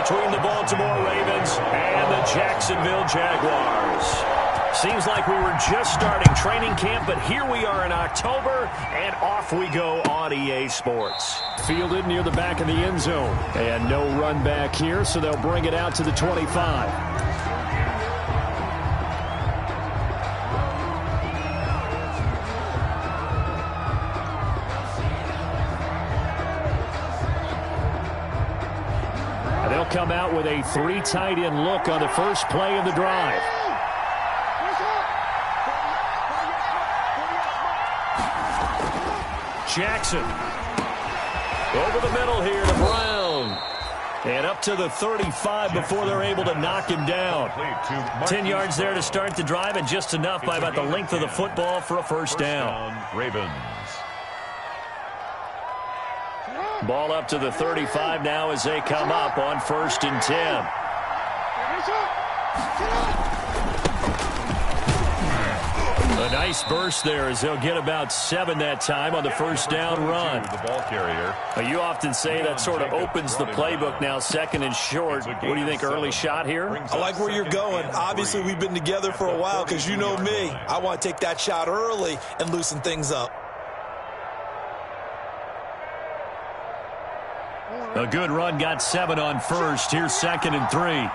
between the Baltimore Ravens and the Jacksonville Jaguars. Seems like we were just starting training camp, but here we are in October, and off we go on EA Sports. Fielded near the back of the end zone. And no run back here, so they'll bring it out to the 25. They'll come out with a 3 tight end look on the first play of the drive. Jackson. Over the middle here to Brown. And up to the 35 before they're able to knock him down. 10 yards there to start the drive, and just enough by about the length of the football for a first down. Ravens. Ball up to the 35 now as they come up on 1st and 10. A nice burst there as they'll get about 7 that time on the first down run. The ball carrier. You often say that sort of opens the playbook now, 2nd and short. What do you think, early shot here? I like where you're going. Obviously, we've been together for a while because you know me. I want to take that shot early and loosen things up. A good run, got 7 on 1st. Here's 2nd and 3.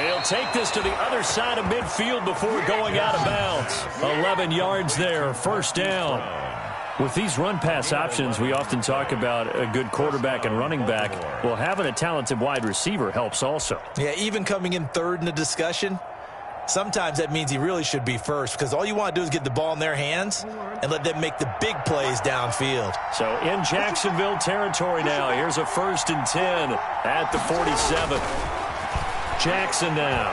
He'll take this to the other side of midfield before going out of bounds. 11 yards there, first down. With these run-pass options, we often talk about a good quarterback and running back. Well, having a talented wide receiver helps also. Yeah, even coming in 3rd in the discussion, sometimes that means he really should be first because all you want to do is get the ball in their hands and let them make the big plays downfield. So in Jacksonville territory now, here's a 1st and 10 at the 47. Jackson now.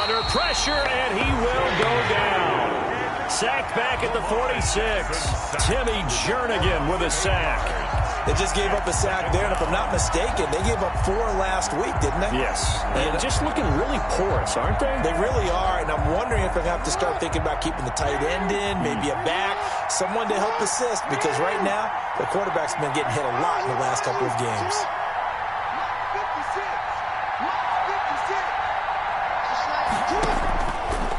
Under pressure, and he will go down. Sacked back at the 46. Timmy Jernigan with a sack. They just gave up a sack there, and if I'm not mistaken, they gave up 4 last week, didn't they? Yes. And just looking really porous, aren't they? They really are, and I'm wondering if I have to start thinking about keeping the tight end in, maybe a back, someone to help assist, because right now, the quarterback's been getting hit a lot in the last couple of games.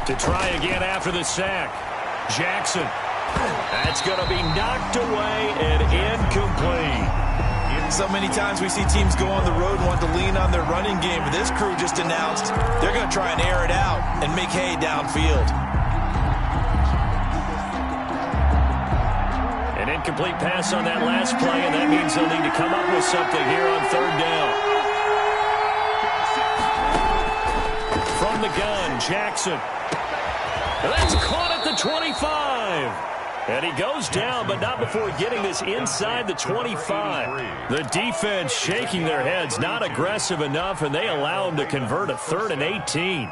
To try again after the sack. Jackson. That's going to be knocked away and incomplete. So many times we see teams go on the road and want to lean on their running game. But this crew just announced they're going to try and air it out and make hay downfield. An incomplete pass on that last play, and that means they'll need to come up with something here on 3rd down. From the gun, Jackson. That's caught at the 25. And he goes down, but not before getting this inside the 25. The defense shaking their heads, not aggressive enough, and they allow him to convert a 3rd and 18.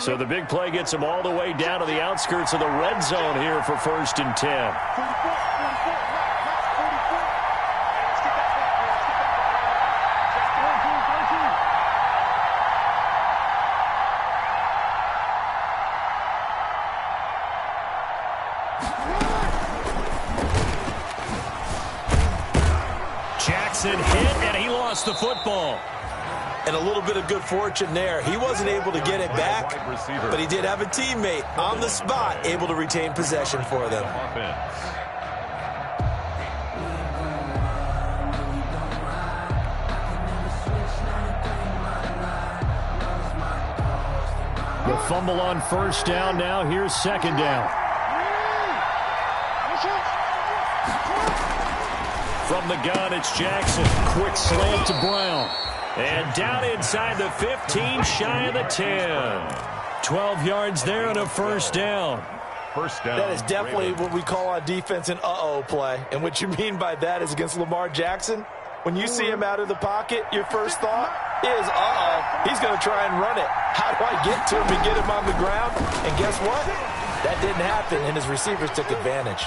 So the big play gets him all the way down to the outskirts of the red zone here for 1st and 10. Jackson hit, and he lost the football. And a little bit of good fortune there. He wasn't able to get it back, but he did have a teammate on the spot able to retain possession for them. The fumble on 1st down now. Here's 2nd down. From the gun, it's Jackson. Quick slant to Brown. And down inside the 15, shy of the 10. 12 yards there and a first down. First down. That is definitely what we call on defense an uh-oh play. And what you mean by that is against Lamar Jackson, when you see him out of the pocket, your first thought is, uh-oh, he's going to try and run it. How do I get to him and get him on the ground? And guess what? That didn't happen, and his receivers took advantage.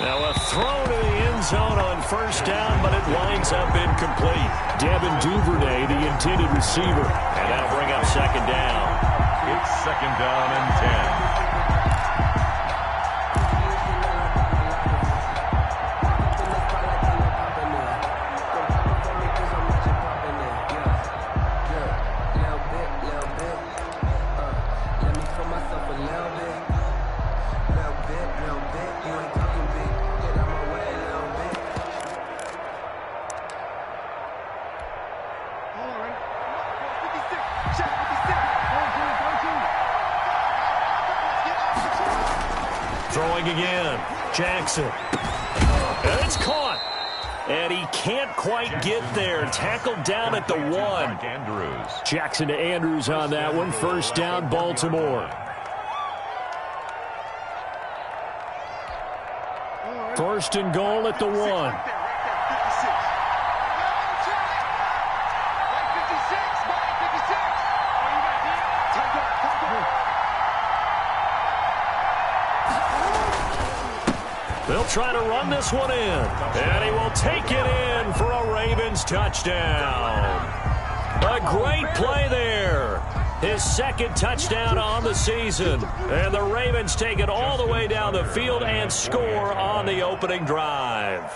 Now a throw to the end zone on 1st down, but it winds up incomplete. Devin Duvernay, the intended receiver. And that'll bring up 2nd down. It's 2nd down and 10. Throwing again. Jackson. And it's caught. And he can't quite get there. Tackled down at the 1. Andrews. Jackson to Andrews on that one. First down, Baltimore. First and goal at the 1. They'll try to run this one in. And he will take it in for a Ravens touchdown. A great play there. His second touchdown on the season. And the Ravens take it all the way down the field and score on the opening drive.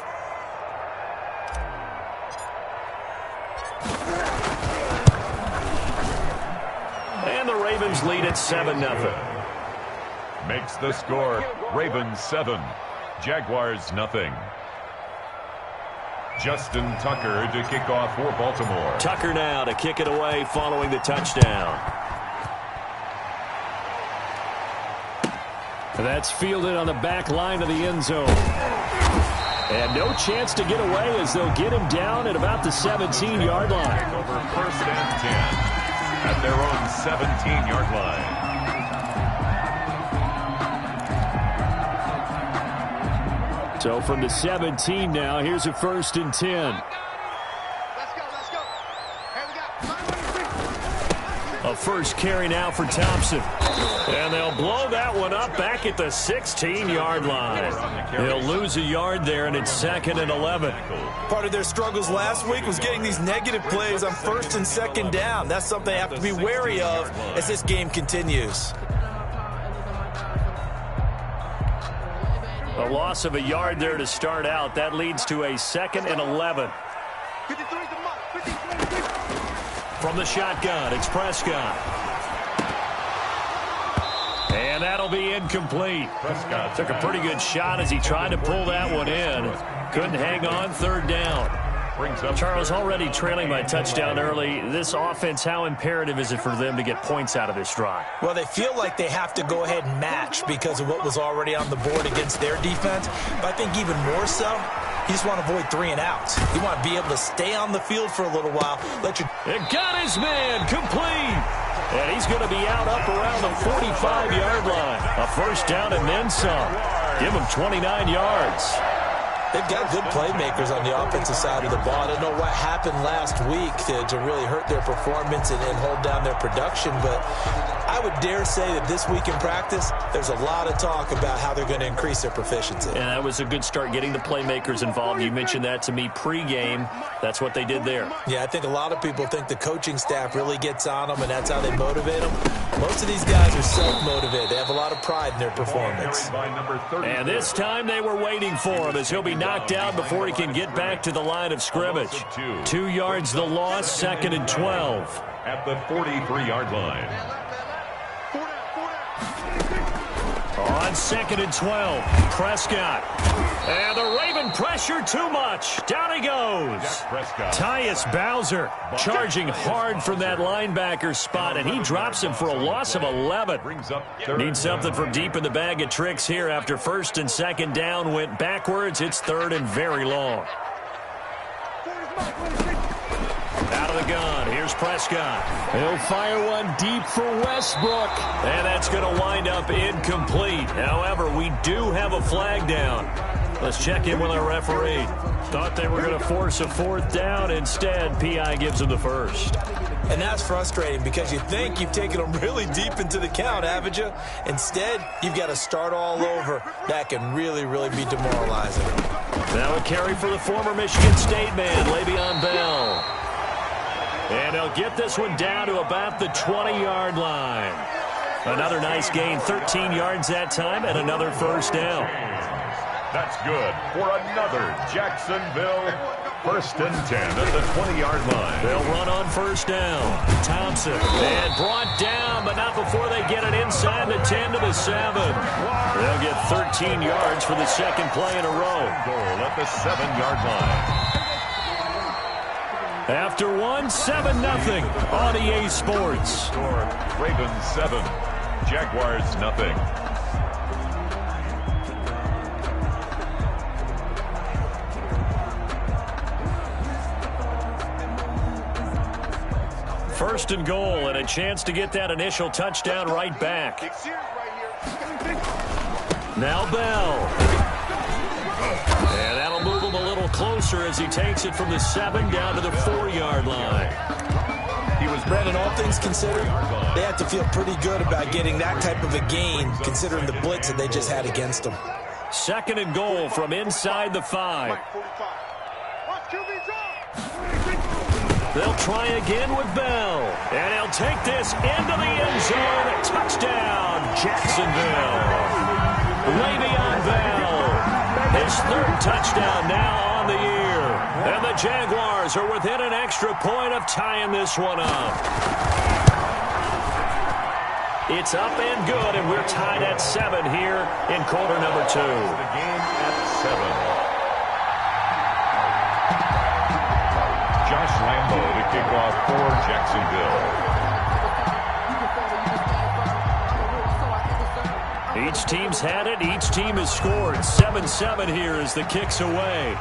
And the Ravens lead at 7-0. Makes the score Ravens 7. Jaguars nothing. Justin Tucker to kick off for Baltimore. Tucker now to kick it away following the touchdown. That's fielded on the back line of the end zone. And no chance to get away as they'll get him down at about the 17-yard line. Over first and 10 at their own 17-yard line. So from the 17 now, here's a first and 10. Let's go. A first carry now for Thompson. And they'll blow that one up back at the 16-yard line. They'll lose a yard there, and it's 2nd and 11. Part of their struggles last week was getting these negative plays on first and second down. That's something they have to be wary of as this game continues. A loss of a yard there to start out. That leads to a 2nd and 11. From the shotgun, it's Prescott. And that'll be incomplete. Prescott took a pretty good shot as he tried to pull that one in. Couldn't hang on, third down. Brings up Charles, already trailing by touchdown early. This offense, how imperative is it for them to get points out of this drive? Well, they feel like they have to go ahead and match because of what was already on the board against their defense. But I think even more so, you just want to avoid 3 and outs. You want to be able to stay on the field for a little while. It got his man complete. And he's going to be out up around the 45-yard line. A first down and then some. Give him 29 yards. They've got good playmakers on the offensive side of the ball. I don't know what happened last week to really hurt their performance and hold down their production, but I would dare say that this week in practice, there's a lot of talk about how they're going to increase their proficiency. And that was a good start getting the playmakers involved. You mentioned that to me pregame. That's what they did there. Yeah, I think a lot of people think the coaching staff really gets on them, and that's how they motivate them. Most of these guys are self-motivated. They have a lot of pride in their performance. And this time they were waiting for him as he'll be knocked down before he can get back to the line of scrimmage. 2 yards the loss, 2nd and 12. At the 43-yard line. On 2nd and 12, Prescott. And the Raven pressure too much. Down he goes. Tyus Bowser charging hard from that linebacker spot, and he drops him for a loss of 11. Needs something from deep in the bag of tricks here after first and second down went backwards. It's 3rd and very long. Out of the gun, here's Prescott. He'll fire one deep for Westbrook. And that's going to wind up incomplete. However, we do have a flag down. Let's check in with our referee. Thought they were going to force a 4th down. Instead, P.I. gives them the first. And that's frustrating because you think you've taken them really deep into the count, haven't you? Instead, you've got to start all over. That can really, really be demoralizing. Now a carry for the former Michigan State man, Le'Veon Bell. And he'll get this one down to about the 20-yard line. Another nice gain, 13 yards that time, and another first down. That's good for another Jacksonville First and 10 at the 20-yard line. They'll run on first down. Thompson. And brought down, but not before they get it inside the 10 to the 7. They'll get 13 yards for the second play in a row. Goal at the 7-yard line. After 7-0 on EA Sports. Score, Ravens 7, Jaguars nothing. First and goal, and a chance to get that initial touchdown right back. Now Bell. And that'll move him a little closer as he takes it from the 7 down to the 4-yard line. Brandon, all things considered, they have to feel pretty good about getting that type of a gain, considering the blitz that they just had against them. Second and goal from inside the 5. They'll try again with Bell. And he'll take this into the end zone. Touchdown, Jacksonville. Le'Veon Bell. His third touchdown now on the year. And the Jaguars are within an extra point of tying this one up. It's up and good, and we're tied at 7 here in quarter number 2. The game at 7. Josh Lambo to kick off for Jacksonville. Each team's had it. Each team has scored. 7-7 here as the kick's away.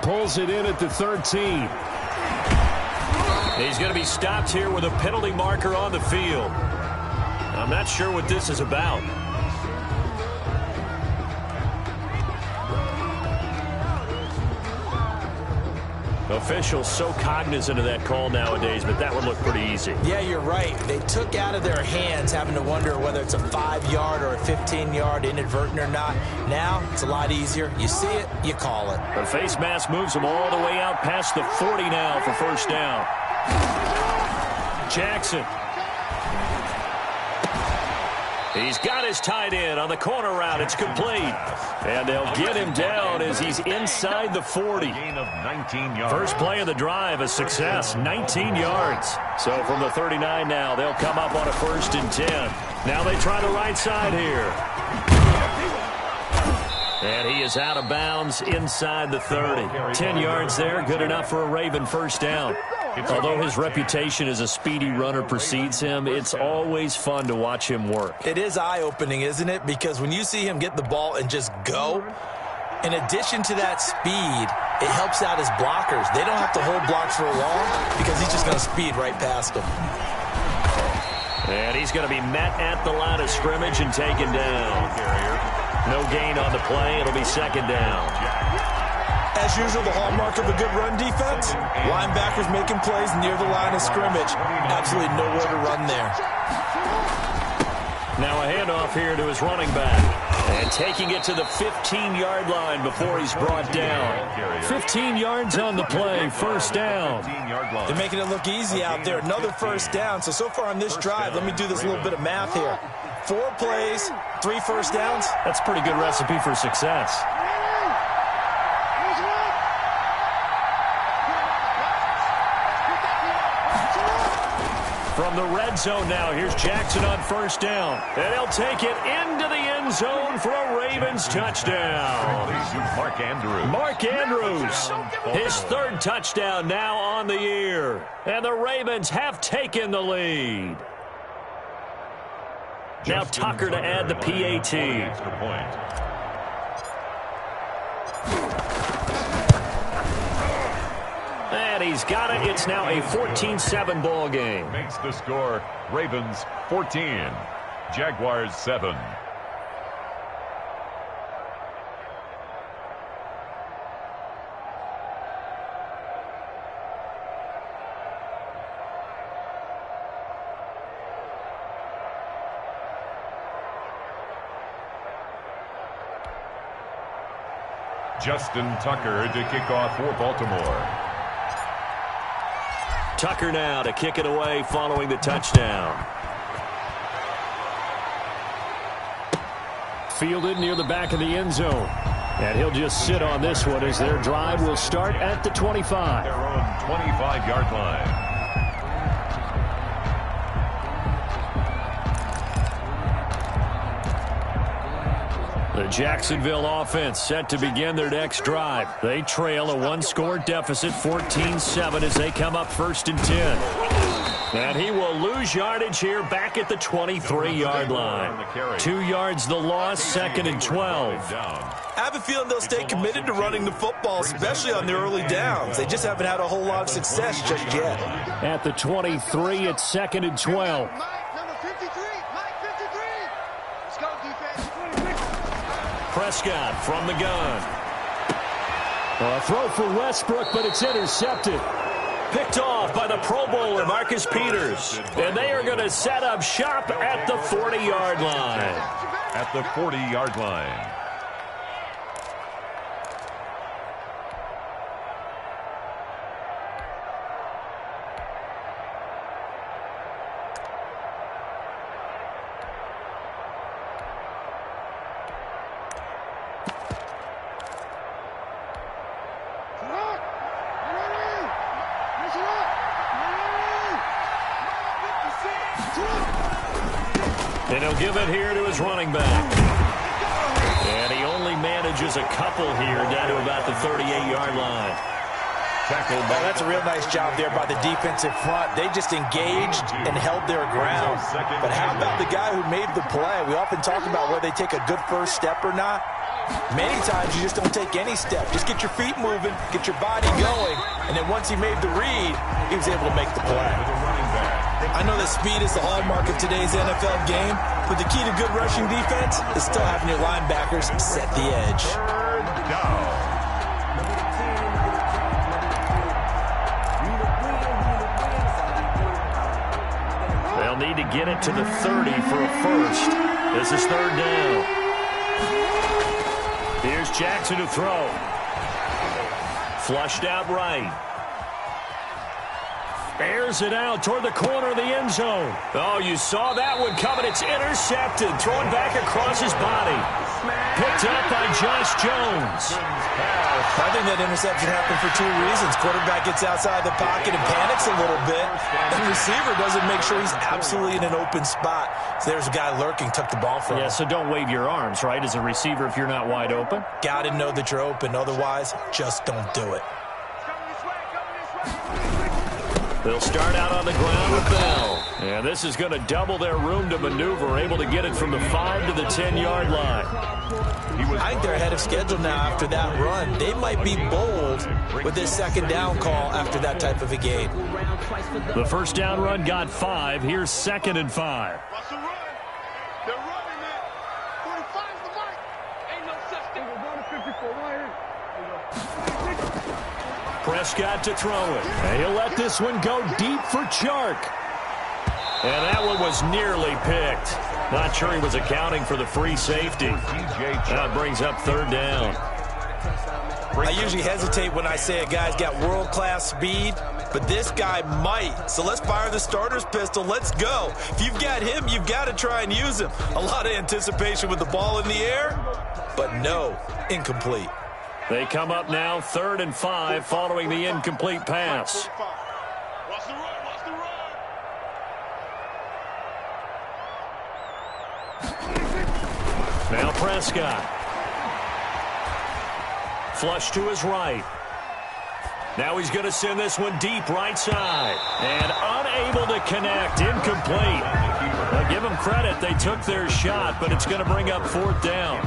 Pulls it in at the 13. He's going to be stopped here with a penalty marker on the field. I'm not sure what this is about. Officials so cognizant of that call nowadays, but that would look pretty easy. Yeah, you're right. They took out of their hands having to wonder whether it's a 5-yard or a 15-yard, inadvertent or not. Now, it's a lot easier. You see it, you call it. The face mask moves him all the way out past the 40 now for first down. Jackson. He's got his tight end on the corner route. It's complete. And they'll get him down as he's inside the 40. Gain of 19 yards. First play of the drive, a success, 19 yards. So from the 39 now, they'll come up on a 1st and 10. Now they try the right side here. And he is out of bounds inside the 30. 10 yards there, good enough for a Raven first down. Although his reputation as a speedy runner precedes him, it's always fun to watch him work. It is eye-opening, isn't it? Because when you see him get the ball and just go, in addition to that speed, it helps out his blockers. They don't have to hold blocks for long because he's just going to speed right past them. And he's going to be met at the line of scrimmage and taken down. No gain on the play. It'll be second down. As usual, the hallmark of a good run defense, linebackers making plays near the line of scrimmage. Absolutely nowhere to run there. Now a handoff here to his running back. And taking it to the 15-yard line before he's brought down. 15 yards on the play, first down. They're making it look easy out there. Another first down. So far on this drive, let me do this little bit of math here. 4 plays, 3 first downs. That's a pretty good recipe for success. From the red zone now, here's Jackson on first down. And he'll take it into the end zone for a Ravens touchdown. Mark Andrews. Mark Andrews, his 3rd touchdown now on the year. And the Ravens have taken the lead. Now Tucker to add the PAT. Extra point. And he's got it. It's now a 14-7 ball game. Makes the score Ravens 14, Jaguars 7. Justin Tucker to kick off for Baltimore. Tucker now to kick it away following the touchdown. Fielded near the back of the end zone. And he'll just sit on this one as their drive will start at the 25. Their own 25-yard line. The Jacksonville offense set to begin their next drive. They trail a one-score deficit, 14-7, as they come up 1st and 10. And he will lose yardage here back at the 23-yard line. 2 yards the loss, 2nd and 12. I have a feeling they'll stay committed to running the football, especially on the early downs. They just haven't had a whole lot of success just yet. At the 23, it's 2nd and 12. Mike, number 53. Mike, 53. Let's go, defense. Prescott from the gun. A throw for Westbrook, but it's intercepted. Picked off by the Pro Bowler, Marcus Peters. And they are going to set up shop at the 40-yard line. At the 40-yard line. And he'll give it here to his running back. And he only manages a couple here down to about the 38-yard line. Well, that's a real nice job there by the defensive front. They just engaged and held their ground. But how about the guy who made the play? We often talk about whether they take a good first step or not. Many times you just don't take any step. Just get your feet moving, get your body going, and then once he made the read, he was able to make the play. I know that speed is the hallmark of today's NFL game, but the key to good rushing defense is still having your linebackers set the edge. They'll need to get it to the 30 for a first. This is 3rd down. Here's Jackson to throw. Flushed out right. Airs it out toward the corner of the end zone. Oh, you saw that one coming. It's intercepted. Thrown back across his body. Picked up by Josh Jones. I think that interception happened for 2 reasons. Quarterback gets outside the pocket and panics a little bit. And the receiver doesn't make sure he's absolutely in an open spot. So there's a guy lurking, took the ball from him. Yeah, so don't wave your arms, right, as a receiver if you're not wide open. Got to know that you're open. Otherwise, just don't do it. They'll start out on the ground with Bell. And this is going to double their room to maneuver, able to get it from the 5 to the 10-yard line. I think they're ahead of schedule now after that run. They might be bold with this 2nd down call after that type of a game. The first down run got 5. Here's 2nd and 5. What's the run? They're running it. 45's the mark. Ain't no such thing. We're going to 54 right here. Prescott to throw it. And he'll let this one go deep for Chark. And that one was nearly picked. Not sure he was accounting for the free safety. That brings up 3rd down. I usually hesitate when I say a guy's got world-class speed, but this guy might. So let's fire the starter's pistol. Let's go. If you've got him, you've got to try and use him. A lot of anticipation with the ball in the air, but no, incomplete. They come up now 3rd and 5 following the incomplete pass. What's the run? What's the run? Now Prescott. Flush to his right. Now he's going to send this one deep right side. And unable to connect. Incomplete. Now give them credit. They took their shot, but it's going to bring up 4th down.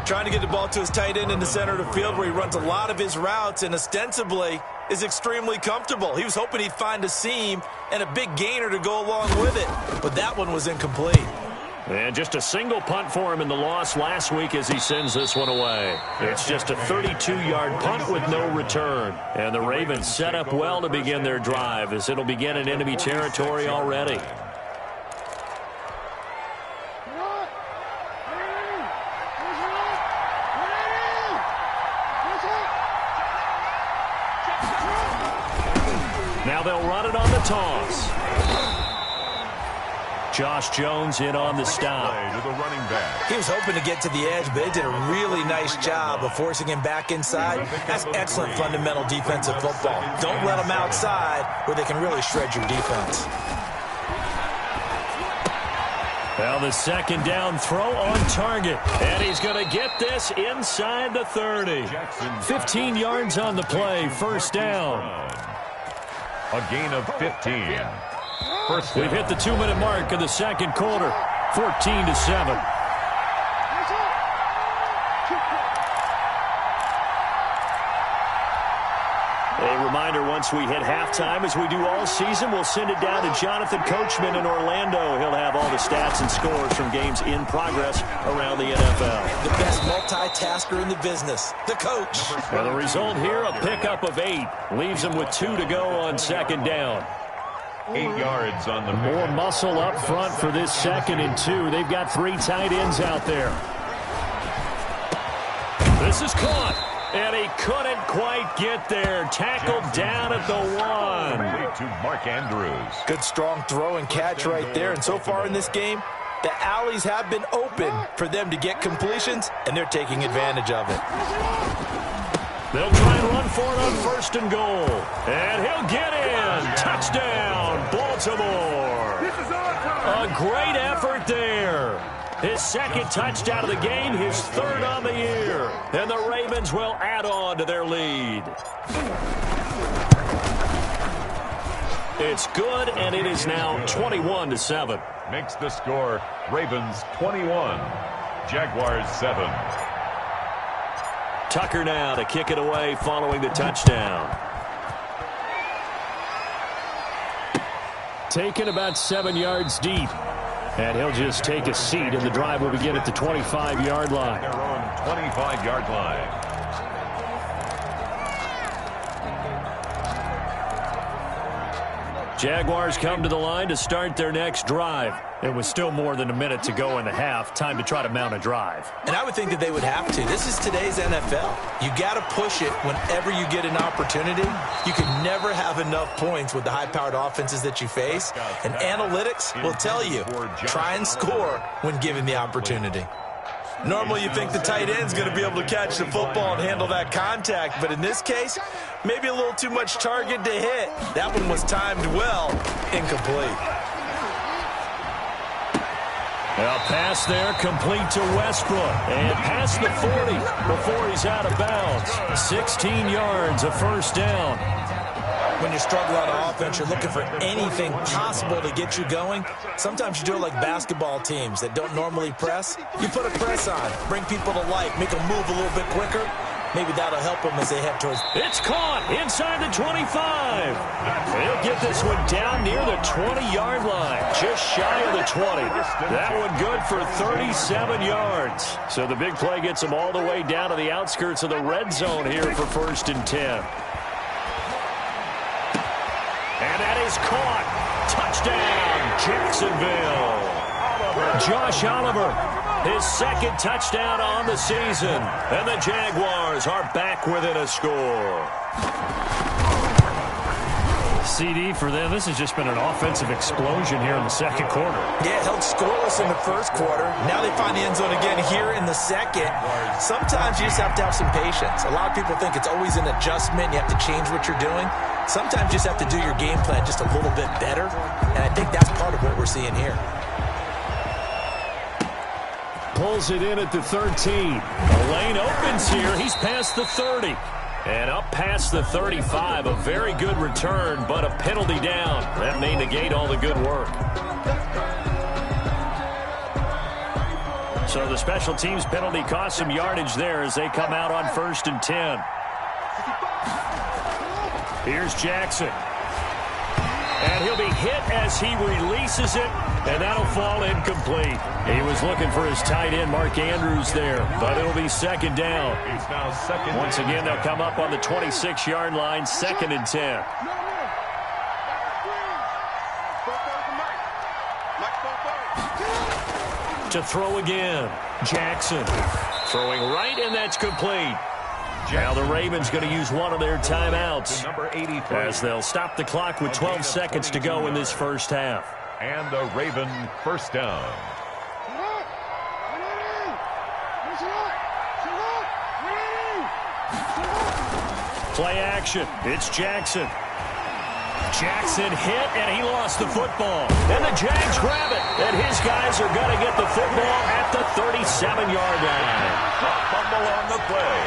Trying to get the ball to his tight end in the center of the field where he runs a lot of his routes and ostensibly is extremely comfortable. He was hoping he'd find a seam and a big gainer to go along with it, but that one was incomplete. And just a single punt for him in the loss last week as he sends this one away. It's just a 32-yard punt with no return. And the Ravens set up well to begin their drive as it'll begin in enemy territory already. Now they'll run it on the toss. Josh Jones in on the stop. To the running back. He was hoping to get to the edge, but they did a really nice job of forcing him back inside. That's excellent fundamental defensive football. Don't let them outside where they can really shred your defense. Well, the second down throw on target. And he's going to get this inside the 30. 15 yards on the play. First down. A gain of 15. First down. We've hit the 2-minute mark of the second quarter. 14-7. A reminder, once we hit halftime, as we do all season, we'll send it down to Jonathan Coachman in Orlando. He'll have all the stats and scores from games in progress around the NFL. The best multitasker in the business, the coach. Well, the result here, a pickup of 8. Leaves them with 2 to go on second down. 8 yards on the More muscle up front for this 2nd and 2. They've got 3 tight ends out there. This is caught. And he couldn't quite get there. Tackled down at the 1. To Mark Andrews. Good strong throw and catch right there. And so far in this game, the alleys have been open for them to get completions, and they're taking advantage of it. They'll try and run for it on 1st and goal. And he'll get in. Touchdown, Baltimore. A great effort there. His 2nd touchdown of the game, his 3rd on the year. And the Ravens will add on to their lead. It's good, and it is now 21-7. Makes the score Ravens 21, Jaguars 7. Tucker now to kick it away following the touchdown. Taken about 7 yards deep. And he'll just take a seat, and the drive will begin at the 25-yard line. Their own 25-yard line. Jaguars come to the line to start their next drive. It was still more than a minute to go in the half. Time to try to mount a drive. And I would think that they would have to. This is today's NFL. You got to push it whenever you get an opportunity. You can never have enough points with the high-powered offenses that you face. And analytics will tell you, try and score when given the opportunity. Normally you think the tight end's going to be able to catch the football and handle that contact, but in this case, maybe a little too much target to hit. That one was timed well, incomplete. Well, pass there, complete to Westbrook. And past the 40 before he's out of bounds. 16 yards, a first down. When you struggle on offense, you're looking for anything possible to get you going. Sometimes you do it like basketball teams that don't normally press. You put a press on, bring people to life, make them move a little bit quicker. Maybe that'll help them as they head towards. It's caught inside the 25. They'll get this one down near the 20-yard line, just shy of the 20. That one good for 37 yards. So the big play gets them all the way down to the outskirts of the red zone here for 1st and 10. And that is caught. Touchdown, Jacksonville. Josh Oliver, his 2nd touchdown on the season. And the Jaguars are back within a score. CD for them, this has just been an offensive explosion here in the second quarter. Yeah, held scoreless in the first quarter. Now they find the end zone again here in the second. Sometimes you just have to have some patience. A lot of people think it's always an adjustment. You have to change what you're doing. Sometimes you just have to do your game plan just a little bit better. And I think that's part of what we're seeing here. Pulls it in at the 13. The lane opens here. He's past the 30. And up past the 35, a very good return, but a penalty down. That may negate all the good work. So the special teams penalty cost some yardage there as they come out on 1st and 10. Here's Jackson. And he'll be hit as he releases it, and that'll fall incomplete. He was looking for his tight end, Mark Andrews, there, but it'll be 2nd down. Once again, they'll come up on the 26-yard line, 2nd and 10. To throw again, Jackson. Throwing right, and that's complete. Now the Ravens going to use one of their timeouts as they'll stop the clock with 12 seconds to go in this first half. And a Raven first down. Play action. It's Jackson. Jackson hit, and he lost the football. And the Jags grab it. And his guys are going to get the football at the 37-yard line. A fumble on the play.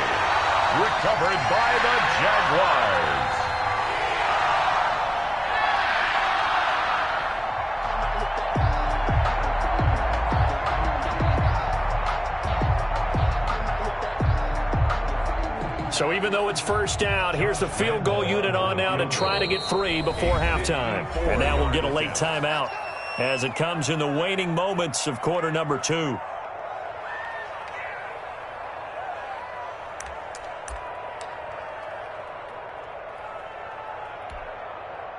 Recovered by the Jaguars. So even though it's first down, here's the field goal unit on now to try to get 3 before halftime. And now we'll get a late timeout as it comes in the waning moments of quarter number 2.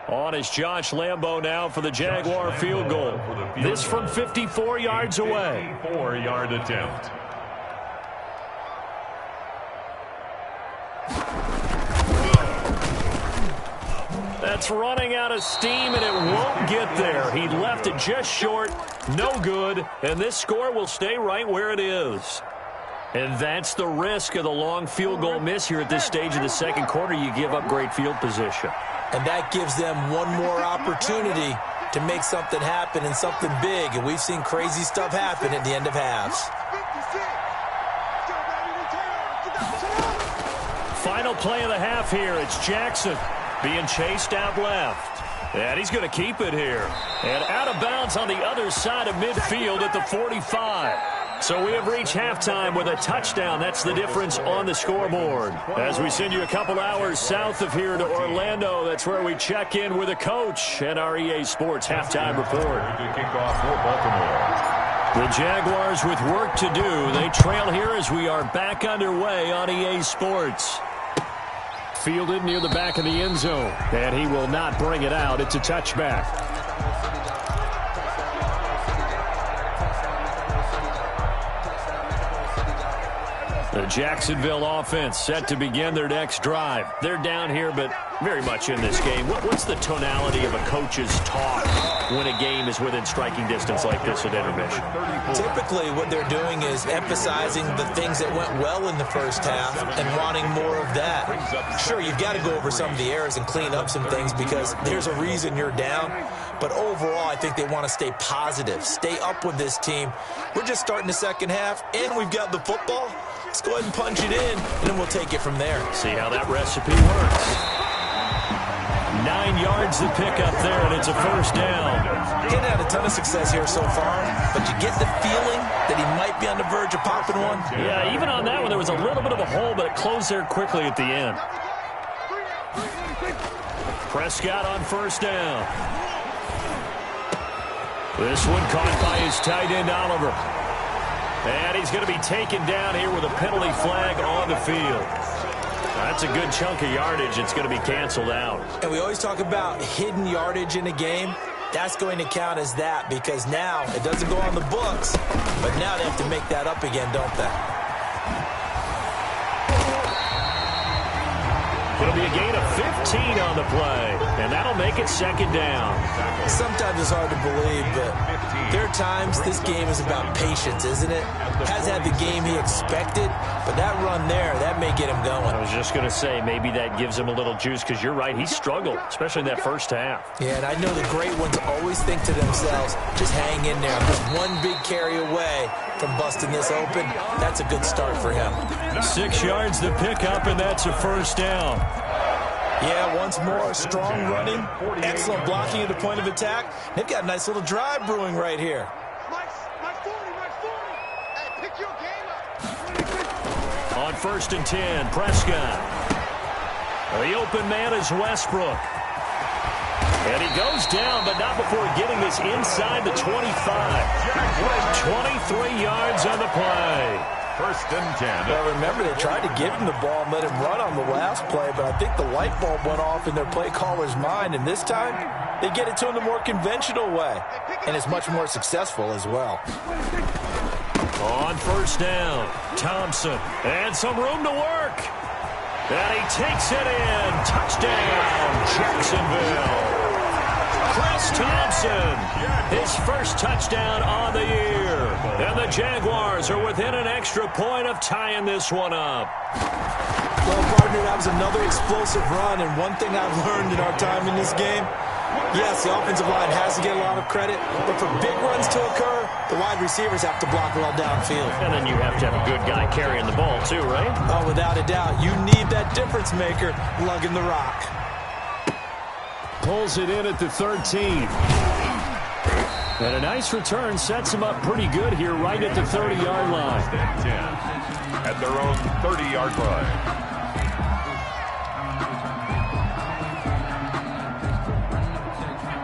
On is Josh Lambo now for the Jaguar field goal. This from 54 yards away. 54-yard attempt. That's running out of steam, and it won't get there. He left it just short, no good, and this score will stay right where it is. And that's the risk of the long field goal miss here at this stage of the second quarter. You give up great field position. And that gives them one more opportunity to make something happen and something big. And we've seen crazy stuff happen at the end of halves. Final play of the half here. It's Jackson being chased out left. And he's going to keep it here. And out of bounds on the other side of midfield at the 45. So we have reached halftime with a touchdown. That's the difference on the scoreboard. As we send you a couple hours south of here to Orlando, that's where we check in with a coach and our EA Sports halftime report. The Jaguars with work to do. They trail here as we are back underway on EA Sports. Fielded near the back of the end zone, and he will not bring it out. It's a touchback. The Jacksonville offense set to begin their next drive. They're down here, but very much in this game. What's the tonality of a coach's talk when a game is within striking distance like this at intermission? Typically, what they're doing is emphasizing the things that went well in the first half and wanting more of that. Sure, you've got to go over some of the errors and clean up some things because there's a reason you're down. But overall, I think they want to stay positive, stay up with this team. We're just starting the second half, and we've got the football. Let's go ahead and punch it in, and then we'll take it from there. See how that recipe works. 9 yards to pick up there, and it's a first down. He hadn't had a ton of success here so far, but you get the feeling that he might be on the verge of popping one. Yeah, even on that one, there was a little bit of a hole, but it closed there quickly at the end. Prescott on first down. This one caught by his tight end, Oliver. And he's going to be taken down here with a penalty flag on the field. That's a good chunk of yardage. It's going to be canceled out. And we always talk about hidden yardage in a game. That's going to count as that because now it doesn't go on the books, but now they have to make that up again, don't they? It'll be a gain of 15 on the play, and that'll make it second down. Sometimes it's hard to believe, but there are times this game is about patience, isn't it? Has had the game he expected, but that run there, that may get him going. I was just going to say, maybe that gives him a little juice, because you're right, he struggled, especially in that first half. Yeah, and I know the great ones always think to themselves, just hang in there. I'm just one big carry away from busting this open. That's a good start for him. 6 yards to pick up, and that's a first down. Yeah, once more, strong running, excellent blocking at the point of attack. They've got a nice little drive brewing right here. On first and 10, Prescott. The open man is Westbrook. And he goes down, but not before getting this inside the 25. 23 yards on the play. First and 10. Well, remember, they tried to give him the ball and let him run on the last play, but I think the light bulb went off in their play caller's mind, and this time they get it to him the more conventional way, and it's much more successful as well. On first down, Thompson, and some room to work. And he takes it in. Touchdown, Jacksonville. Chris Thompson, his first touchdown on the year. And the Jaguars are within an extra point of tying this one up. Well, partner, that was another explosive run, and one thing I've learned in our time in this game, yes, the offensive line has to get a lot of credit, but for big runs to occur, the wide receivers have to block well downfield. And then you have to have a good guy carrying the ball too, right? Oh, without a doubt. You need that difference maker lugging the rock. Pulls it in at the 13. And a nice return sets him up pretty good here right at the 30-yard line. 10 at their own 30-yard line.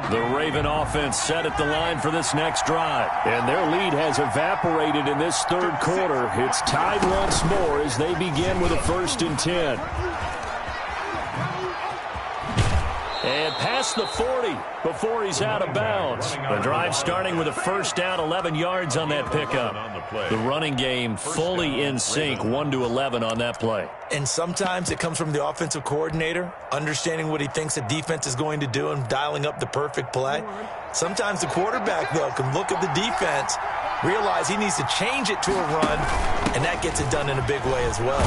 The Raven offense set at the line for this next drive. And their lead has evaporated in this third quarter. It's tied once more as they begin with a 1st and 10. And past the 40 before he's out of bounds. The drive starting with a 1st down, 11 yards on that pickup. The running game fully in sync, 1-11 on that play. And sometimes it comes from the offensive coordinator, understanding what he thinks the defense is going to do and dialing up the perfect play. Sometimes the quarterback, though, can look at the defense, realize he needs to change it to a run, and that gets it done in a big way as well.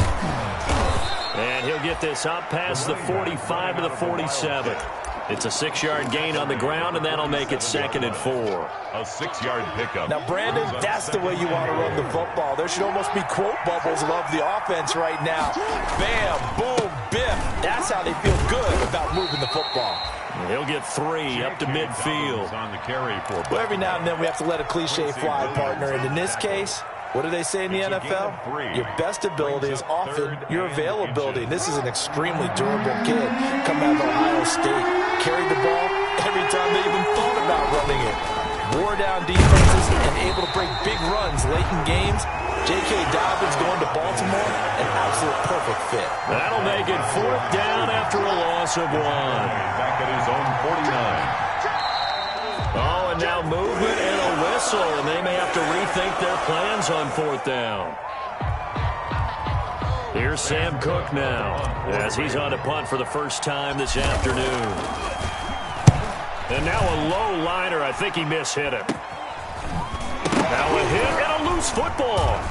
And he'll get this up past the 45 to the 47. It's a 6-yard gain on the ground, and that'll make it 2nd and 4. A 6-yard pickup. Now, Brandon, that's the way you want to run the football. There should almost be quote bubbles of the offense right now. Bam, boom, biff. That's how they feel good about moving the football. He'll get 3 up to midfield. On the carry for well, every now and then we have to let a cliche fly, partner. And in this case, what do they say in the NFL? Your best ability is often your availability. And this is an extremely durable kid coming out of Ohio State. Carried the ball every time they even thought about running it. Wore down defenses and able to break big runs late in games. J.K. Dobbins going to Baltimore, an absolute perfect fit. That'll make it 4th down after a loss of 1. back at his own 49. Oh, and now movement and a whistle, and they may have to rethink their plans on 4th down. Here's Sam Cook now, as he's on to punt for the first time this afternoon. And now a low liner. I think he mishit him. Now a hit and a loose football.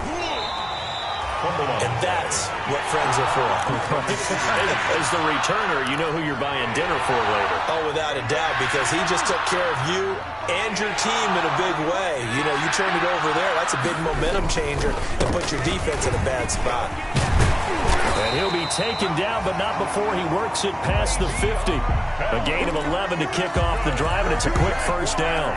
And that's what friends are for. As the returner, you know who you're buying dinner for later. Oh, without a doubt, because he just took care of you and your team in a big way. You know, you turn it over there, that's a big momentum changer and put your defense in a bad spot. And he'll be taken down, but not before he works it past the 50. A gain of 11 to kick off the drive, and it's a quick 1st down.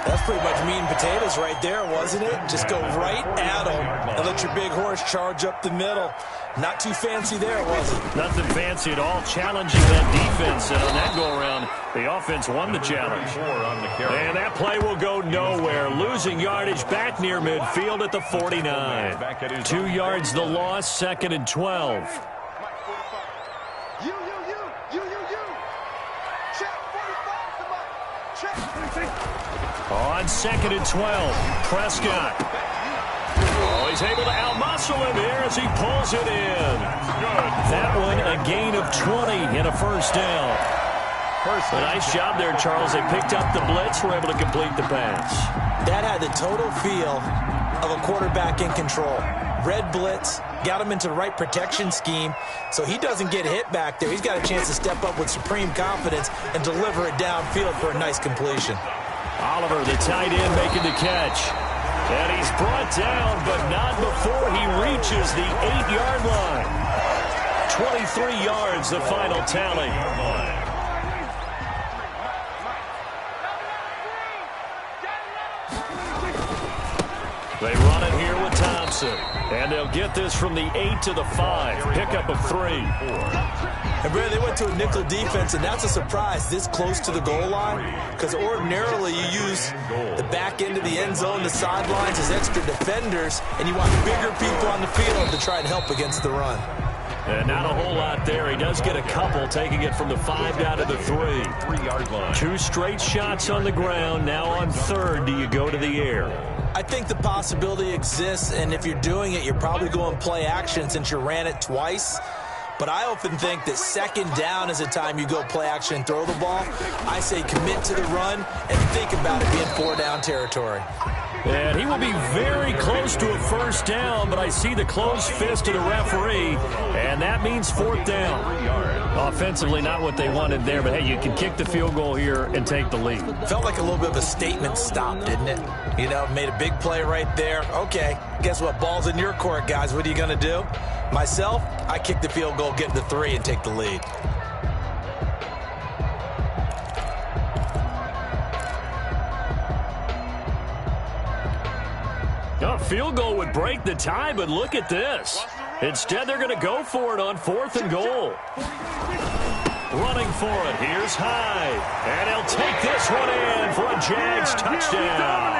That's pretty much meat and potatoes right there, wasn't it? Just go right at them and let your big horse charge up the middle. Not too fancy there, was it? Nothing fancy at all, challenging that defense. And on that go-around, the offense won the challenge. And that play will go nowhere. Losing yardage back near midfield at the 49. 2 yards the loss, 2nd and 12. You. Check 45, somebody. Check. On 2nd and 12, Prescott. Oh, he's able to outmuscle him here as he pulls it in. That one, a gain of 20 and a 1st down. A nice job there, Charles. They picked up the blitz, were able to complete the pass. That had the total feel of a quarterback in control. Red blitz, got him into the right protection scheme, so he doesn't get hit back there. He's got a chance to step up with supreme confidence and deliver it downfield for a nice completion. Oliver, the tight end, making the catch. And he's brought down, but not before he reaches the 8-yard line. 23 yards, the final tally. They run it here with Thompson. And they'll get this from the 8 to the 5. Pickup of 3. And, Brad, they went to a nickel defense, and that's a surprise this close to the goal line, because ordinarily you use the back end of the end zone, the sidelines as extra defenders, and you want bigger people on the field to try and help against the run. And not a whole lot there. He does get a couple, taking it from the 5 down to the 3. 3-yard line. 2 straight shots on the ground. Now on 3rd, do you go to the air? I think the possibility exists, and if you're doing it, you're probably going play action since you ran it twice. But I often think that second down is a time you go play action and throw the ball. I say commit to the run and think about it being 4-down territory. And he will be very close to a first down, but I see the closed fist of the referee, and that means 4th down. Offensively, not what they wanted there, but hey, you can kick the field goal here and take the lead. Felt like a little bit of a statement stop, didn't it? You know, made a big play right there. Okay, guess what? Ball's in your court, guys. What are you going to do? Myself, I kick the field goal, get the 3, and take the lead. A field goal would break the tie, but look at this. Instead, they're going to go for it on 4th and goal. Running for it, here's Hyde. And he'll take this one in for a Jags touchdown.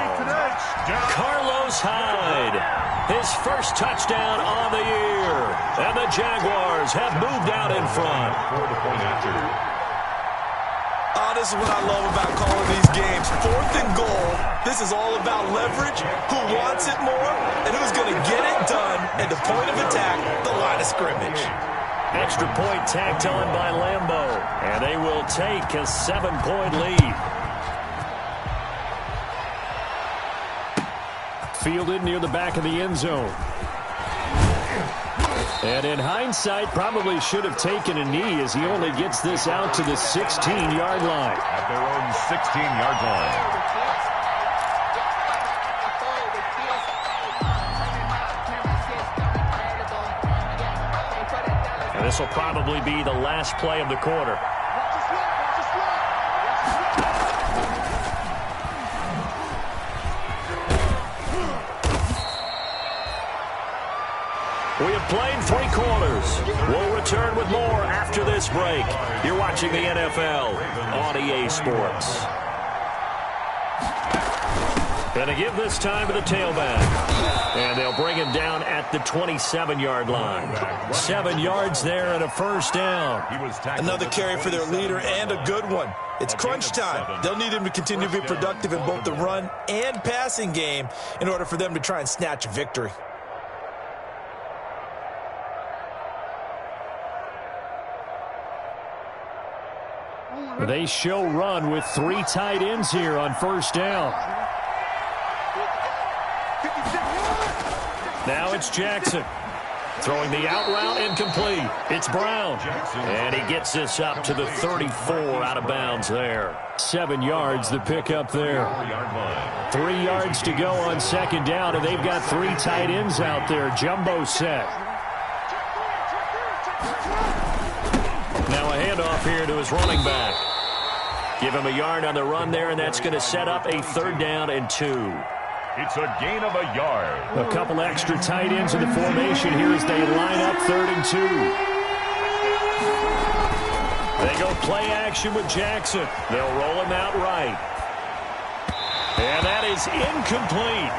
Carlos Hyde, his first touchdown on the year. And the Jaguars have moved out in front. Oh, this is what I love about calling these games. 4th and goal. This is all about leverage, who wants it more, and who's going to get it done at the point of attack, the line of scrimmage. Extra point tacked on by Lambeau, and they will take a 7-point lead. Fielded near the back of the end zone. And in hindsight, probably should have taken a knee as he only gets this out to the 16-yard line. At their own 16-yard line. And this will probably be the last play of the quarter. We have played 3 quarters. We'll return with more after this break. You're watching the NFL on EA Sports. Going to give this time to the tailback. And they'll bring him down at the 27-yard line. 7 yards there and a first down. Another carry for their leader and a good one. It's crunch time. They'll need him to continue to be productive in both the run and passing game in order for them to try and snatch a victory. They show run with 3 tight ends here on first down. Now it's Jackson. Throwing the out route incomplete. It's Brown. And he gets this up to the 34 out of bounds there. 7 yards the pickup there. 3 yards to go on second down, and they've got 3 tight ends out there. Jumbo set. Now a handoff here to his running back. Give him a yard on the run there, and that's going to set up a 3rd down and 2. It's a gain of a yard. A couple extra tight ends in the formation here as they line up 3rd and 2. They go play action with Jackson. They'll roll him out right. And that is incomplete.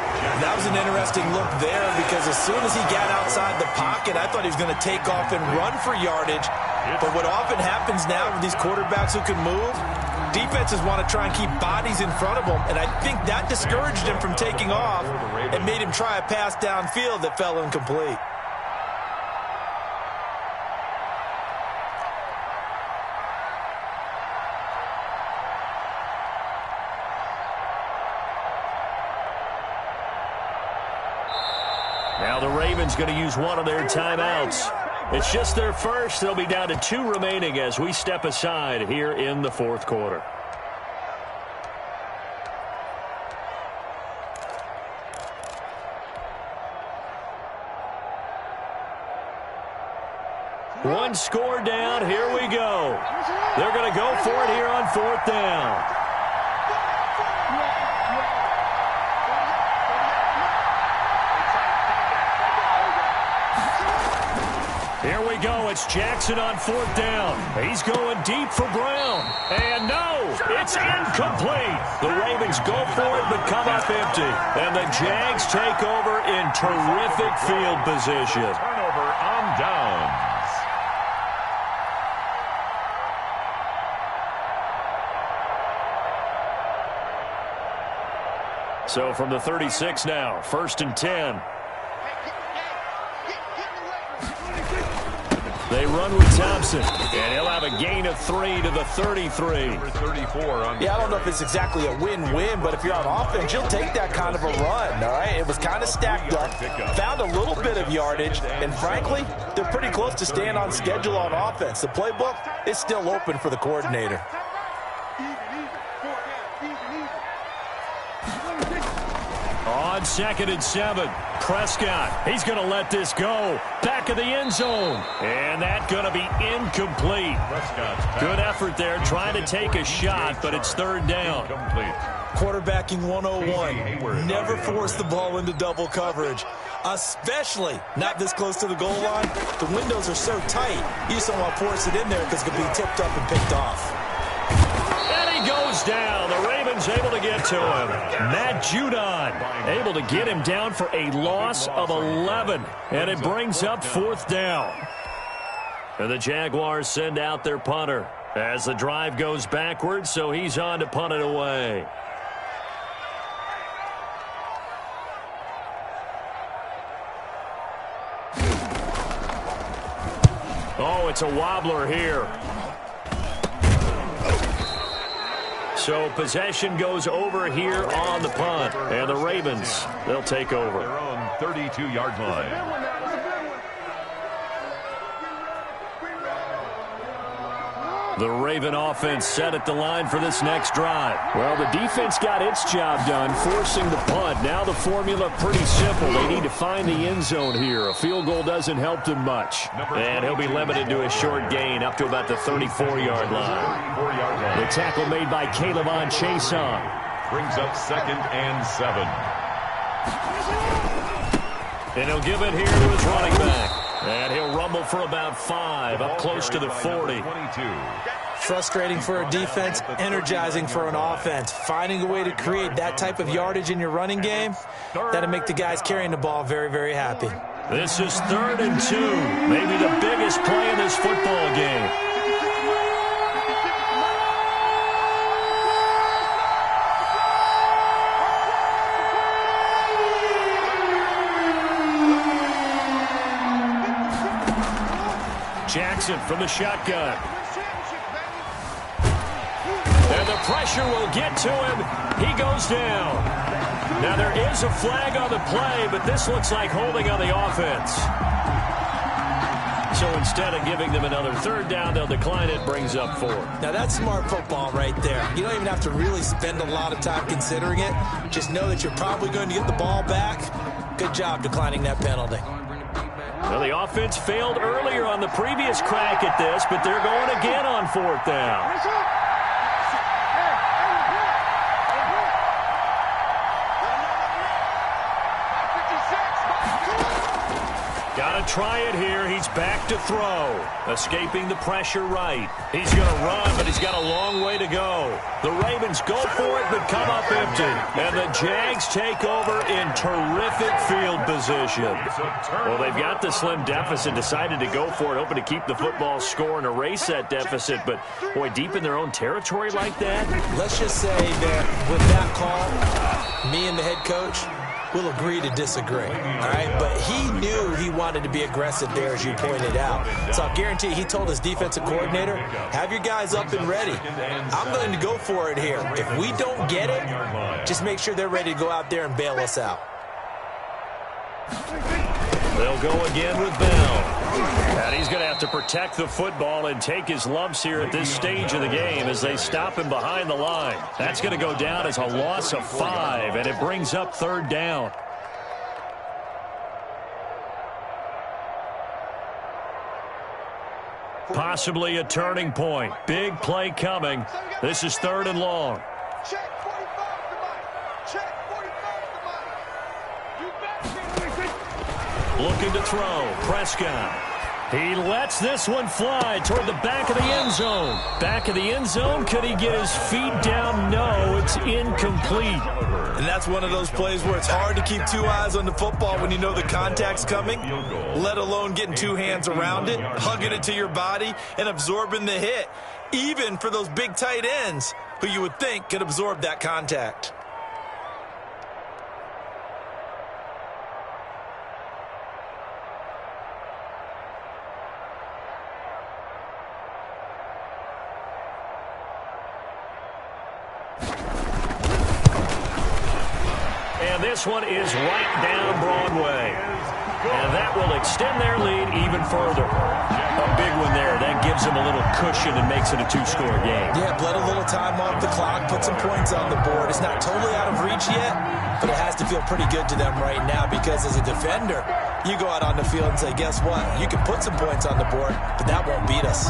That was an interesting look there because as soon as he got outside the pocket, I thought he was going to take off and run for yardage. But what often happens now with these quarterbacks who can move, defenses want to try and keep bodies in front of them, and I think that discouraged him from taking off and made him try a pass downfield that fell incomplete. Now the Ravens going to use one of their timeouts. It's just their first. They'll be down to 2 remaining as we step aside here in the 4th quarter. One score down. Here we go. They're going to go for it here on 4th down. Here we go. It's Jackson on 4th down. He's going deep for Brown. And no, it's incomplete. The Ravens go for it but come up empty. And the Jags take over in terrific field position. Turnover on downs. So from the 36 now, 1st and 10. They run with Thompson, and he'll have a gain of 3 to the 33. Number 34 on Yeah, I don't know if it's exactly a win-win, but if you're on offense, you'll take that kind of a run, all right? It was kind of stacked up, found a little bit of yardage, and frankly, they're pretty close to staying on schedule on offense. The playbook is still open for the coordinator. On 2nd and 7, Prescott, he's going to let this go. Back of the end zone. And that's going to be incomplete. Good effort there, trying to take a shot, but it's 3rd down. Quarterbacking 101. Never force the ball into double coverage, especially not this close to the goal line. The windows are so tight, you just don't want to force it in there because it could be tipped up and picked off. And he goes down. The Ravens able to get to him. Matt Judon able to get him down for a loss of 11. And it brings up 4th down. And the Jaguars send out their punter as the drive goes backwards, so he's on to punt it away. Oh, it's a wobbler here. So possession goes over here on the punt. And the Ravens, they'll take over. Their own 32-yard line. The Raven offense set at the line for this next drive. Well, the defense got its job done, forcing the punt. Now the formula pretty simple. They need to find the end zone here. A field goal doesn't help them much. And he'll be limited to a short gain up to about the 34-yard line. The tackle made by Calebon Chason. Brings up 2nd and 7. And he'll give it here to his running back. And he'll rumble for about 5, up close to the 40. Frustrating for a defense, energizing for an offense. Finding a way to create that type of yardage in your running game, that'll make the guys carrying the ball very, very happy. This is 3rd and 2, maybe the biggest play in this football game. Jackson from the shotgun. And the pressure will get to him. He goes down. Now there is a flag on the play, but this looks like holding on the offense. So instead of giving them another 3rd down, they'll decline it, brings up 4. Now that's smart football right there. You don't even have to really spend a lot of time considering it. Just know that you're probably going to get the ball back. Good job declining that penalty. Well, the offense failed earlier on the previous crack at this, but they're going again on 4th down. Got to try it here. He's back to throw. Escaping the pressure right. He's going to run, but he's got a long way to go. The Ravens go for it, but come up empty. And the Jags take over in terrific field position. Well, they've got the slim deficit, decided to go for it, hoping to keep the football score and erase that deficit. But, boy, deep in their own territory like that. Let's just say that with that call, me and the head coach will agree to disagree, all right? But he knew he wanted to be aggressive there, as you pointed out. So I guarantee he told his defensive coordinator, have your guys up and ready. I'm going to go for it here. If we don't get it, just make sure they're ready to go out there and bail us out. They'll go again with Bell. And he's going to have to protect the football and take his lumps here at this stage of the game as they stop him behind the line. That's going to go down as a loss of 5, and it brings up 3rd down. Possibly a turning point. Big play coming. This is 3rd and long. Check 45 the money. Check 45 the money. You bet. Looking to throw. Prescott. He lets this one fly toward the back of the end zone. Back of the end zone. Could he get his feet down? No, it's incomplete. And that's one of those plays where it's hard to keep 2 eyes on the football when you know the contact's coming, let alone getting 2 hands around it, hugging it to your body, and absorbing the hit, even for those big tight ends who you would think could absorb that contact. And this one is right down Broadway. And that will extend their lead even further. A big one there. That gives them a little cushion and makes it a two-score game. Yeah, bled a little time off the clock, put some points on the board. It's not totally out of reach yet, but it has to feel pretty good to them right now because as a defender, you go out on the field and say, guess what? You can put some points on the board, but that won't beat us.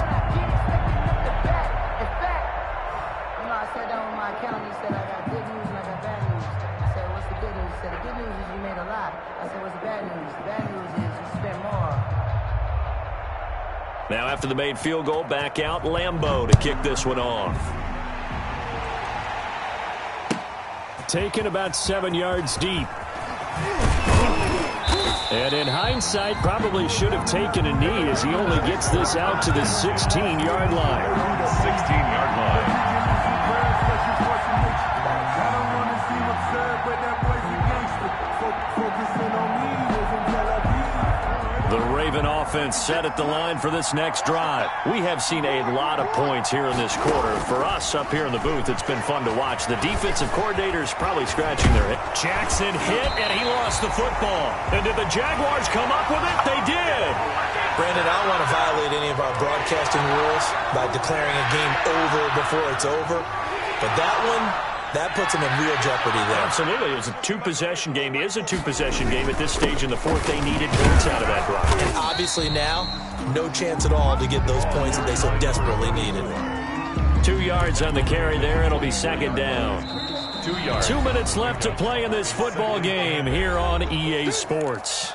Now after the made field goal, back out Lambeau to kick this one off. Taken about 7 yards deep. And in hindsight, probably should have taken a knee as he only gets this out to the 16-yard line. 16-yard line. The Raven offense set at the line for this next drive. We have seen a lot of points here in this quarter. For us up here in the booth, it's been fun to watch. The defensive coordinator's probably scratching their head. Jackson hit, and he lost the football. And did the Jaguars come up with it? They did. Brandon, I don't want to violate any of our broadcasting rules by declaring a game over before it's over. But that one, that puts them in real jeopardy there. Absolutely. It was a two-possession game. It is a two-possession game at this stage in the fourth. They needed points out of that drive. And obviously now, no chance at all to get those points that they so desperately needed. 2 yards on the carry there. It'll be second down. 2 yards. 2 minutes left to play in this football game here on EA Sports.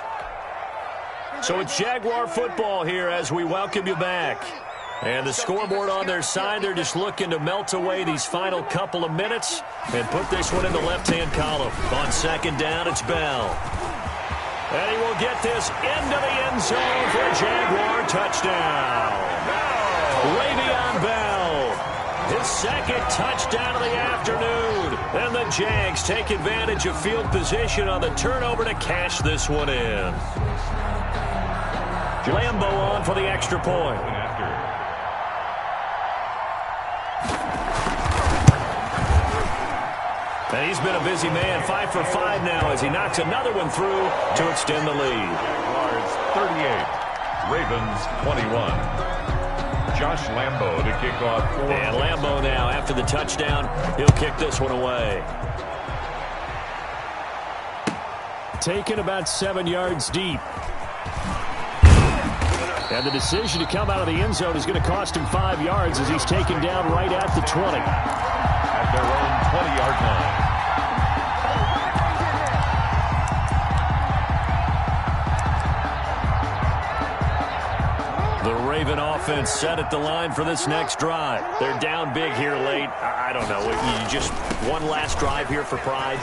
So it's Jaguar football here as we welcome you back. And the scoreboard on their side, they're just looking to melt away these final couple of minutes and put this one in the left-hand column. On second down, it's Bell. And he will get this into the end zone for a Jaguar touchdown. Le'Veon Bell, his second touchdown of the afternoon. And the Jags take advantage of field position on the turnover to cash this one in. Lambeau on for the extra point. And he's been a busy man, 5 for 5 now as he knocks another one through to extend the lead. Jaguars 38, Ravens 21. Josh Lambeau to kick off 4. And Lambeau now, after the touchdown, he'll kick this one away. Taken about 7 yards deep. And the decision to come out of the end zone is going to cost him 5 yards as he's taken down right at the 20. At their own 20-yard line. The Raven offense set at the line for this next drive. They're down big here late. I don't know. You just one last drive here for pride?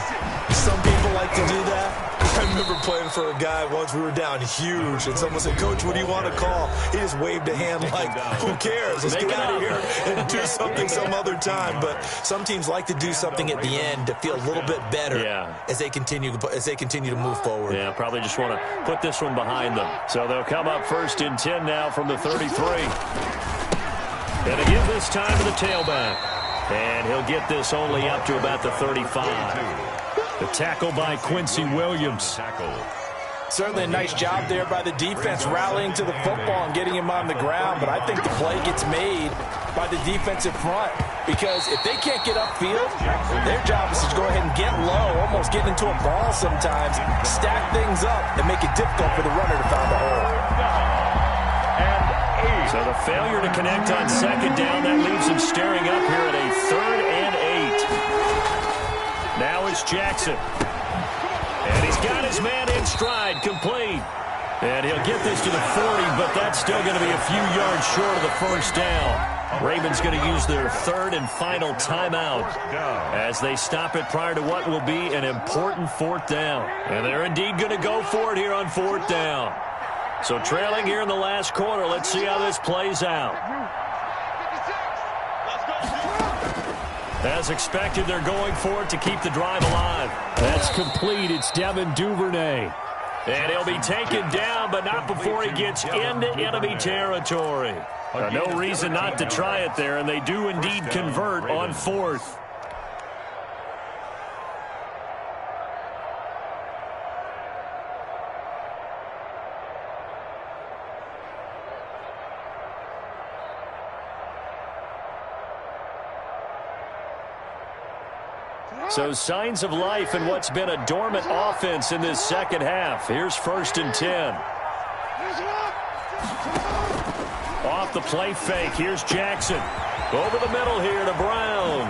Some people like to do that. I remember playing for a guy once. We were down huge, and someone said, Coach, what do you want to call? He just waved a hand like, who cares? Let's get out of here and do something some other time. But some teams like to do something at the end to feel a little bit better as they continue to move forward. Yeah, probably just want to put this one behind them. So they'll come up 1st and 10 now from the 33. And again this time to the tailback. And he'll get this only up to about the 35. The tackle by Quincy Williams. Certainly a nice job there by the defense rallying to the football and getting him on the ground. But I think the play gets made by the defensive front because if they can't get upfield, their job is to go ahead and get low, almost get into a ball sometimes, stack things up, and make it difficult for the runner to find the hole. So the failure to connect on second down, that leaves him staring up here at a 3rd and 8. Now it's Jackson. And he's got his man in stride, complete. And he'll get this to the 40, but that's still going to be a few yards short of the first down. Ravens going to use their 3rd and final timeout as they stop it prior to what will be an important 4th down. And they're indeed going to go for it here on 4th down. So trailing here in the last quarter, let's see how this plays out. As expected, they're going for it to keep the drive alive. That's complete. It's Devin Duvernay. And he'll be taken down, but not before he gets into enemy territory. No reason not to try it there, and they do indeed convert on 4th. So signs of life in what's been a dormant offense in this second half. Here's 1st and 10. Off the play fake. Here's Jackson. Over the middle here to Brown.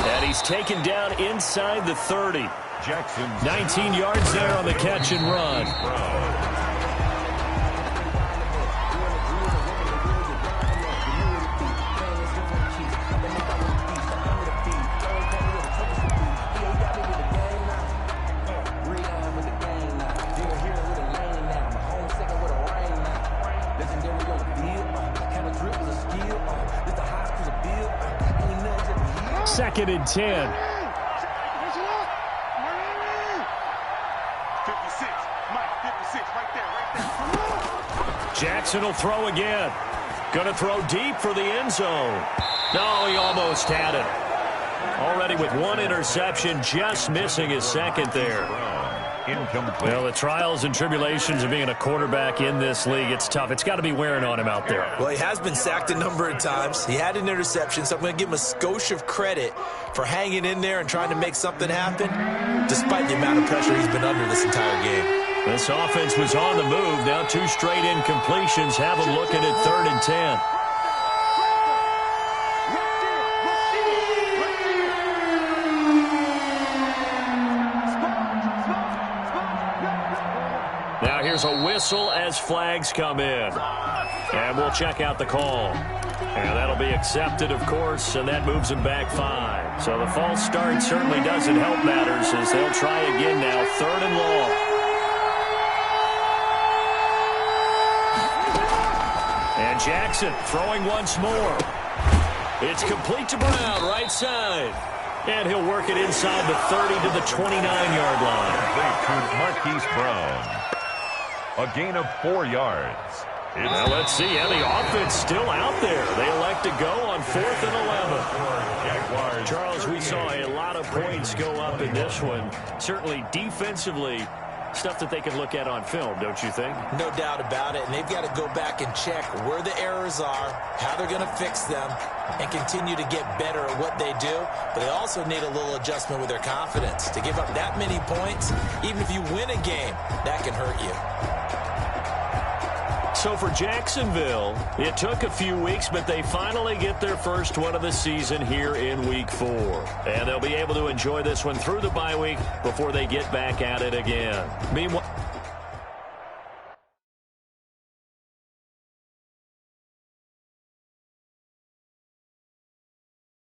And he's taken down inside the 30. Jackson. 19 yards there on the catch and run. Second and 10. 56. Mike, 56, right there. Jackson will throw again. Going to throw deep for the end zone. No, he almost had it. Already with one interception, just missing his second there. Incomplete. Well, the trials and tribulations of being a quarterback in this league, it's tough. It's got to be wearing on him out there. Well, he has been sacked a number of times. He had an interception, so I'm going to give him a skosh of credit for hanging in there and trying to make something happen, despite the amount of pressure he's been under this entire game. This offense was on the move. Now 2 straight incompletions have him looking at 3rd and 10. Now here's a whistle as flags come in. And we'll check out the call. And that'll be accepted, of course, and that moves him back 5. So the false start certainly doesn't help matters as they'll try again now, 3rd and long. And Jackson throwing once more. It's complete to Brown, right side. And he'll work it inside the 30 to the 29-yard line. To Marquise Brown. A gain of 4 yards. Now let's see. Yeah, the offense still out there. They elect to go on 4th and 11. Charles, we saw a lot of points go up in this one. Certainly defensively, stuff that they can look at on film, don't you think? No doubt about it, and they've got to go back and check where the errors are, how they're going to fix them, and continue to get better at what they do. But they also need a little adjustment with their confidence. To give up that many points, even if you win a game, that can hurt you. So for Jacksonville, it took a few weeks, but they finally get their first one of the season here in Week 4. And they'll be able to enjoy this one through the bye week before they get back at it again. Meanwhile,